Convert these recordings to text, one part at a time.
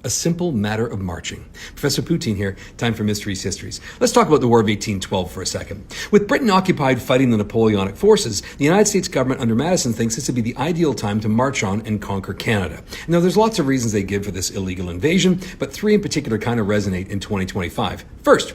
A simple matter of marching. Professor Poutine here, time for Mysteries Histories. Let's talk about the War of 1812 for a second. With Britain occupied fighting the Napoleonic forces, the United States government under Madison thinks this would be the ideal time to march on and conquer Canada. Now, there's lots of reasons they give for this illegal invasion, but three in particular kind of resonate in 2025. First,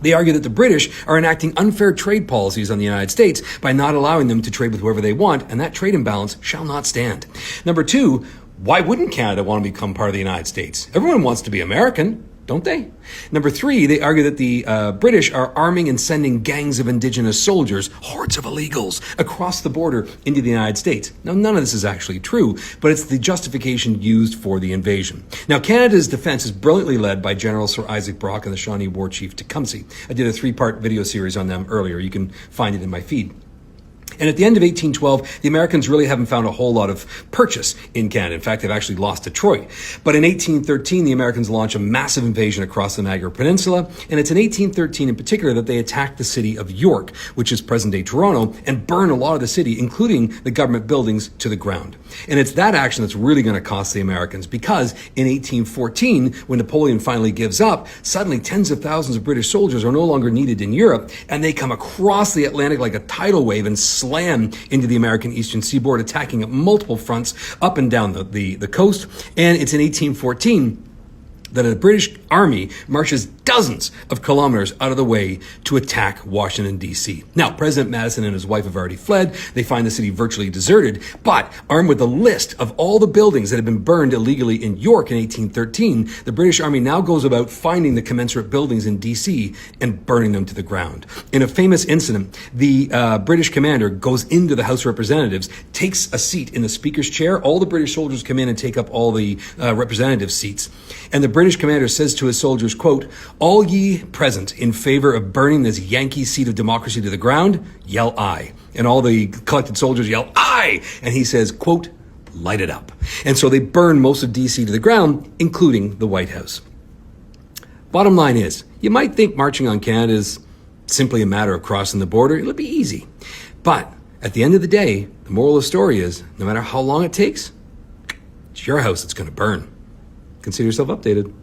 they argue that the British are enacting unfair trade policies on the United States by not allowing them to trade with whoever they want, and that trade imbalance shall not stand. Number two, why wouldn't Canada want to become part of the United States? Everyone wants to be American, don't they? Number three, they argue that the British are arming and sending gangs of indigenous soldiers, hordes of illegals, across the border into the United States. Now, none of this is actually true, but it's the justification used for the invasion. Now, Canada's defense is brilliantly led by General Sir Isaac Brock and the Shawnee War Chief Tecumseh. I did a 3-part video series on them earlier. You can find it in my feed. And at the end of 1812, the Americans really haven't found a whole lot of purchase in Canada. In fact, they've actually lost to Troy. But in 1813, the Americans launch a massive invasion across the Niagara Peninsula. And it's in 1813 in particular that they attack the city of York, which is present-day Toronto, and burn a lot of the city, including the government buildings, to the ground. And it's that action that's really going to cost the Americans, because in 1814, when Napoleon finally gives up, suddenly tens of thousands of British soldiers are no longer needed in Europe, and they come across the Atlantic like a tidal wave and slam into the American eastern seaboard, attacking at multiple fronts up and down the coast. And it's in 1814 that a British army marches dozens of kilometers out of the way to attack Washington, D.C. Now, President Madison and his wife have already fled. They find the city virtually deserted, but armed with a list of all the buildings that had been burned illegally in York in 1813, the British army now goes about finding the commensurate buildings in D.C. and burning them to the ground. In a famous incident, the British commander goes into the House of Representatives, takes a seat in the Speaker's chair. All the British soldiers come in and take up all the representative seats. And the British commander says to his soldiers, quote, "All ye present in favor of burning this Yankee seat of democracy to the ground, yell aye." And all the collected soldiers yell aye. And he says, quote, "Light it up." And so they burn most of DC to the ground, including the White House. Bottom line is, you might think marching on Canada is simply a matter of crossing the border. It'll be easy. But at the end of the day, the moral of the story is, no matter how long it takes, it's your house that's going to burn. Consider yourself updated.